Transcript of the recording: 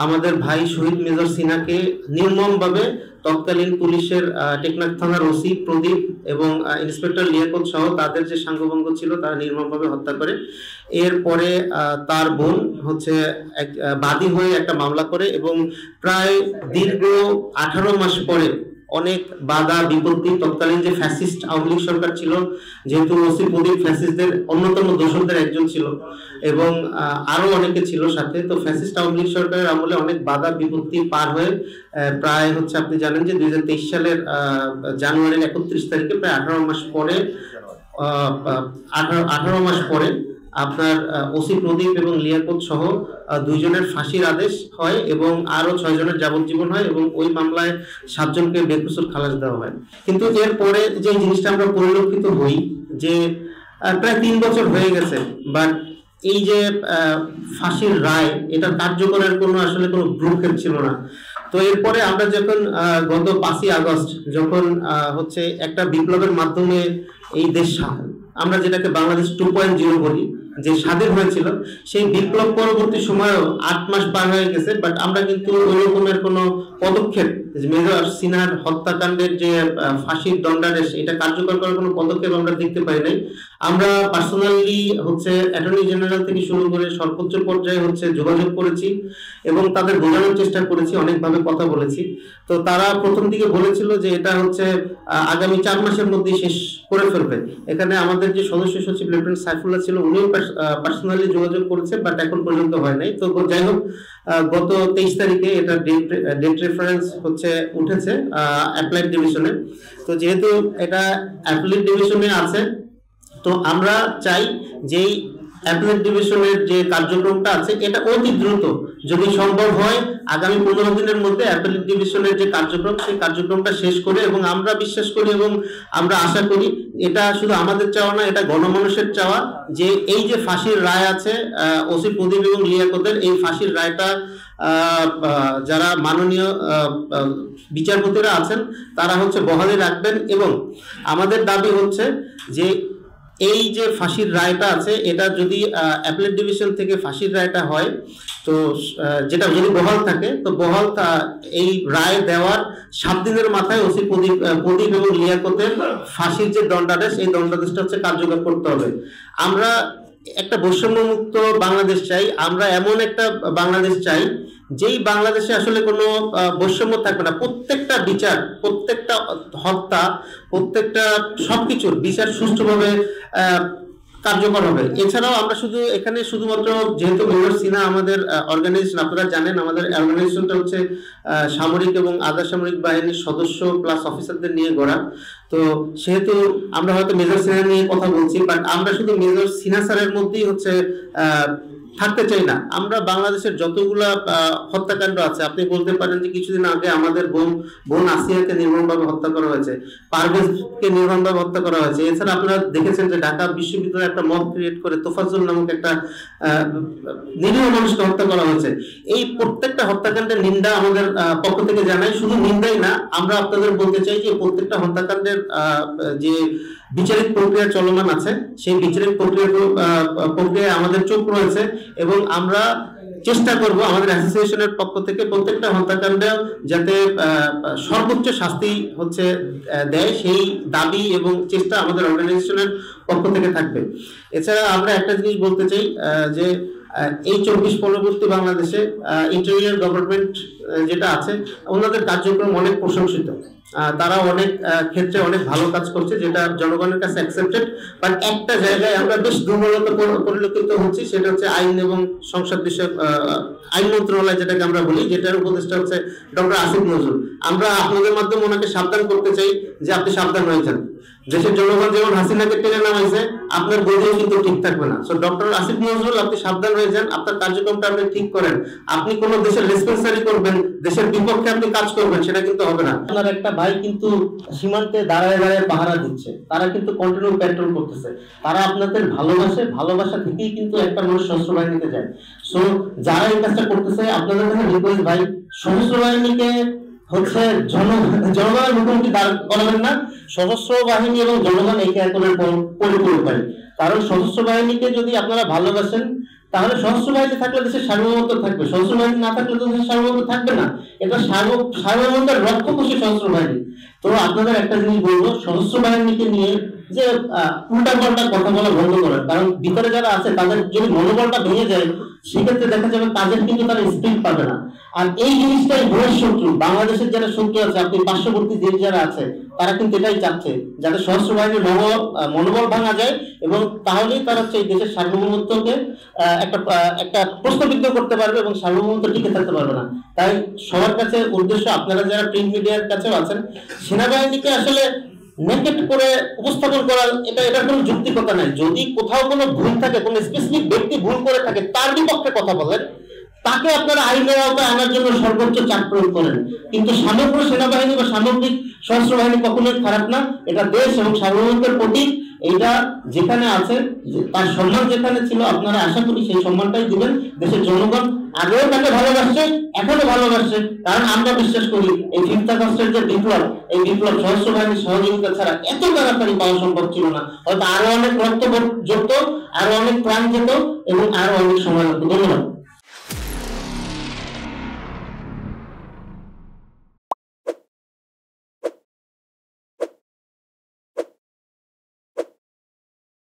আমাদের ভাই শহীদ মেজর সিনহাকে নির্মমভাবে তৎকালীন পুলিশের টেকনাফ থানার ওসি প্রদীপ এবং ইন্সপেক্টর লিয়াকত সহ তাদের যে সাঙ্গপাঙ্গ ছিল তারা নির্মমভাবে হত্যা করে। এরপরে তার বোন হচ্ছে এক বাদী হয়ে একটা মামলা করে এবং প্রায় দীর্ঘ 18 মাস পরে অনেক বাধা বিপত্তি, তৎকালীন যে ফ্যাসিস্ট আওয়ামী লীগ সরকার ছিল, যেহেতু ওসি প্রদীপ ফ্যাসিস্টদের অন্যতম দোসরদের একজন ছিল এবং আরো অনেকে ছিল সাথে, তো ফ্যাসিস্ট আওয়ামী লীগ সরকারের আমলে অনেক বাধা বিপত্তি পার হয়ে প্রায় হচ্ছে আপনি জানেন যে 2023 সালের জানুয়ারির 31 তারিখে প্রায় 18 মাস পরে 18 মাস পরে আপনার ওসি প্রদীপ এবং লিয়াকত সহ দুইজনের ফাঁসির আদেশ হয় এবং আরো 6 জনের যাবজ্জীবন হয় এবং ওই মামলায় 7 জনকে বেকসুর খালাস দেওয়া হয়। কিন্তু এরপরে যে জিনিসটা আমরা পরিলক্ষিত হই যে প্রায় 3 বছর হয়ে গেছে, বাট এই যে ফাঁসির রায় এটা কার্যকরের কোনো আসলে কোনো ভ্রুক্ষেপ ছিল না। তো এরপরে আমরা যখন গত 5ই আগস্ট যখন হচ্ছে একটা বিপ্লবের মাধ্যমে এই দেশ আমরা যেটাকে বাংলাদেশ 2.0 বলি যে স্বাধীন হয়েছিল, সেই বিপ্লব পরবর্তী সময়েও 8 মাস পার হয়ে গেছে, বাট আমরা কিন্তু ওই রকমের কোনো পদক্ষেপ মেজর সিনহার হত্যাকাণ্ডের যে ফাঁসির দণ্ডাদেশ এটা কার্যকর করার কোনো পদক্ষেপ আমরা দেখতে পাই নাই। আমরা পার্সোনালি হচ্ছে অ্যাটর্নি জেনারেল থেকে শুরু করে সর্বোচ্চ পর্যায়ে হচ্ছে যোগাযোগ করেছি এবং তাদের বোঝানোর চেষ্টা করেছি, অনেকভাবে কথা বলেছি। তো তারা প্রথম দিকে বলেছিল যে এটা হচ্ছে আগামী 4 মাসের মধ্যে শেষ করে ফেলবে। এখানে আমাদের যে সদস্য সচিব লেফটেন্যান্ট সাইফুল্লাহ ছিল উনিও পার্সোনালি যোগাযোগ করেছে, বাট এখন পর্যন্ত হয় নাই। তো যাই হোক, গত 23 তারিখে এটা ডেট রেফারেন্স হচ্ছে উঠেছে অ্যাপ্লাইড ডিভিশনে। তো যেহেতু এটা অ্যাপ্লাইড ডিভিশনে আছে, তো আমরা চাই যে অ্যাপ্লাইড ডিভিশনের যে কার্যক্রমটা আছে এটা অতি দ্রুত যদি সম্ভব হয় আগামী 15 দিনের মধ্যে অ্যাপ্লাইড ডিভিশনের যে কার্যক্রম সেই কার্যক্রমটা শেষ করে, এবং আমরা বিশ্বাস করি এবং আমরা আশা করি এটা শুধু আমাদের চাওয়া না, এটা গণমানুষের চাওয়া যে এই যে ফাঁসির রায় আছে ওসি প্রদীপ এবং লিয়াকতের, এই ফাঁসির রায়টা যারা মাননীয় বিচারপতিরা আছেন তারা হচ্ছে বহালে রাখবেন। এবং আমাদের দাবি হচ্ছে যে এই যে ফাঁসির রায়টা আছে এটা যদি অ্যাপেলেট ডিভিশন থেকে ফাঁসির রায়টা হয়, তো যেটা যদি বহাল থাকে, তো বহাল এই রায় দেওয়ার 7 দিনের মাথায় ওসি প্রদীপ এবং লিয়াকতের ফাঁসির যে দণ্ডাদেশ এই দণ্ডাদেশটা হচ্ছে কার্যকর করতে হবে। আমরা একটা বৈষম্যমুক্ত বাংলাদেশ চাই, আমরা এমন একটা বাংলাদেশ চাই যেই বাংলাদেশে আসলে কোনো বৈষম্য থাকবে না, প্রত্যেকটা বিচার, প্রত্যেকটা হত্যা, প্রত্যেকটা সবকিছুর বিচার সুষ্ঠুভাবে কার্যকর হবে। এছাড়াও আমরা এখানে শুধুমাত্র যেহেতু মেজর সিনহা আমাদের অর্গানাইজেশন, আপনারা জানেন আমাদের অর্গানাইজেশনটা হচ্ছে সামরিক এবং আধা সামরিক বাহিনীর সদস্য প্লাস অফিসারদের নিয়ে গড়া। তো সেহেতু আমরা হয়তো মেজর সিনহা নিয়ে কথা বলছি, বাট আমরা শুধু মেজর সিনহা স্যারের মধ্যেই হচ্ছে থাকতে চাই না। আমরা বাংলাদেশের যতগুলা হত্যাকাণ্ড আছে, আপনি বলতে পারেন যে কিছুদিন আগে আমাদের বোন আসিয়াকে নির্মমভাবে হত্যা করা হয়েছে, পারভেজকে নির্মমভাবে হত্যা করা হয়েছে। এছাড়া আপনারা দেখেছেন যে ঢাকা বিশ্ববিদ্যালয়ে একটা মব ক্রিয়েট করে তোফাজ্জল নামক একটা নিরীহ মানুষকে হত্যা করা হয়েছে। এই প্রত্যেকটা হত্যাকাণ্ডের নিন্দা আমাদের পক্ষ থেকে জানাই। শুধু নিন্দাই না, আমরা আপনাদের বলতে চাই যে প্রত্যেকটা হত্যাকাণ্ডের যে বিচারিক প্রক্রিয়া চলমান আছে সেই বিচারিক প্রক্রিয়ায় আমাদের চোখ রয়েছে এবং আমরা চেষ্টা করব আমাদের অ্যাসোসিয়েশনের পক্ষ থেকে প্রত্যেকটা হত্যাকাণ্ডে যাতে সর্বোচ্চ শাস্তি হচ্ছে দেয় সেই দাবি এবং চেষ্টা আমাদের অর্গানাইজেশনের পক্ষ থেকে থাকবে। এছাড়া আমরা একটা জিনিস বলতে চাই যে এই 24 পরবর্তী বাংলাদেশে ইন্টেরিয়র গভর্নমেন্ট যেটা আছে ওনাদের কার্যক্রম অনেক প্রশংসিত, তারা অনেক ক্ষেত্রে অনেক ভালো কাজ করছে যেটা জনগণের কাছে অ্যাকসেপ্টেড। বাট একটা জায়গায় আমরা বেশ দুর্বলতা পরিলক্ষিত হচ্ছি, সেটা হচ্ছে আইন এবং সংসদ বিষয়ক আইন মন্ত্রণালয় যেটাকে আমরা বলি, যেটার উপদেষ্টা হচ্ছে ডক্টর আসিফ নজরুল। আমরা আপনাদের মাধ্যমে ওনাকে সাবধান করতে চাই যে আপনি সাবধান হয়ে যান। দেশের জনগণ যেমন হাসিনাকে টেনে নামাইছে, আপনার গদিও কিন্তু ঠিক থাকবে না। সো ডক্টর আসিফ নজরুল আপনি সাবধান হয়ে যান, আপনার কার্যক্রমটা আপনি ঠিক করেন। আপনি কোন দেশের রেসপন্সারি করবেন, দেশের বিপক্ষে আপনি কাজ করবেন, সেটা কিন্তু হবে না। আপনার একটা ভাই কিন্তু সীমান্তে দাঁড়ায় দাঁড়ায় পাহারা দিচ্ছে, তারা কিন্তু কন্টিনিউ পেট্রোল করতেছে, তারা আপনাদের ভালোবাসা থেকেই কিন্তু একটা মানুষ সশস্ত্র বাহিনীতে যায়। সো যারা এই কাজটা করতেছে আপনাদের কাছে রিকোয়েস্ট ভাই, সশস্ত্র বাহিনীকে হচ্ছে জনগণের মুখোমুখি দাঁড় করাবেন না। সশস্ত্র বাহিনী এবং জনগণ একে অপরের পরিপূরক হয়, কারণ সশস্ত্র বাহিনীকে যদি আপনারা ভালোবাসেন তাহলে সশস্ত্র বাহিনী থাকলে দেশের সার্বভৌমত্ব থাকবে, সশস্ত্র বাহিনী না থাকলে তো দেশের সার্বভৌমত্ব থাকবে না। এটা সার্বভৌমত্বের রক্ষক সশস্ত্র বাহিনী। তো আপনাদের একটা জিনিস বলবো, সশস্ত্র বাহিনীকে নিয়ে যে উল্টাপাল্টা কথা বলা বন্ধ করেন, কারণ ভিতরে যারা আছে তাদের যদি মনোবলটা ভেঙে যায় সেক্ষেত্রে দেখা যাবে কাজের কিন্তু তারা স্পিড পাবে না। আর এই জিনিসটাই ঘোর শত্রু, বাংলাদেশের যারা শত্রু আছে, আপনি পার্শ্ববর্তী দেশ যারা আছে তারা কিন্তু এটাই চাচ্ছে, যাতে সশস্ত্র বাহিনীর মনোবল ভাঙা যায়, এবং তাহলেই তারা হচ্ছে এই দেশের সার্বভৌমত্বকে একটা প্রশ্নবিদ্ধ করতে পারবে এবং সার্বভৌমত্ব টিকে থাকতে পারবে না। তাই সবার কাছে উদ্দেশ্য, আপনারা যারা প্রিন্ট মিডিয়ার কাছেও আছেন, সেনাবাহিনীকে আসলে নেগেট করে উপস্থাপন করা এটার কোনো যুক্তিকতা নাই। যদি কোথাও কোনো ভুল থাকে, কোনো স্পেসিফিক ব্যক্তি ভুল করে থাকে, তার বিপক্ষে কথা বলেন, তাকে আপনারা আইনের আওতায় আনার জন্য সর্বোচ্চ চাপ প্রয়োগ করেন। কিন্তু সমগ্র সেনাবাহিনী বা সামগ্রিক সশস্ত্র বাহিনী কখনোই খারাপ না, এটা দেশ এবং সার্বভৌমত্বের প্রতীক। এইটা যেখানে আছে, তার সম্মান যেখানে ছিল, আপনারা আশা করি সেই সম্মানটাই দিবেন। দেশের জনগণ আগেও তাকে ভালোবাসছে, এখনো ভালোবাসছে, কারণ আমরা বিশ্বাস করি এই 5th আগস্টের যে বিপ্লব, এই বিপ্লব সশস্ত্র বাহিনীর সহযোগিতা ছাড়া এত তাড়াতাড়ি পাওয়া সম্ভব ছিল না। হয়তো আরো অনেক রক্ত ঝরত, আরো অনেক প্রাণ যেত এবং আরো অনেক সময় লাগতো। ধন্যবাদ।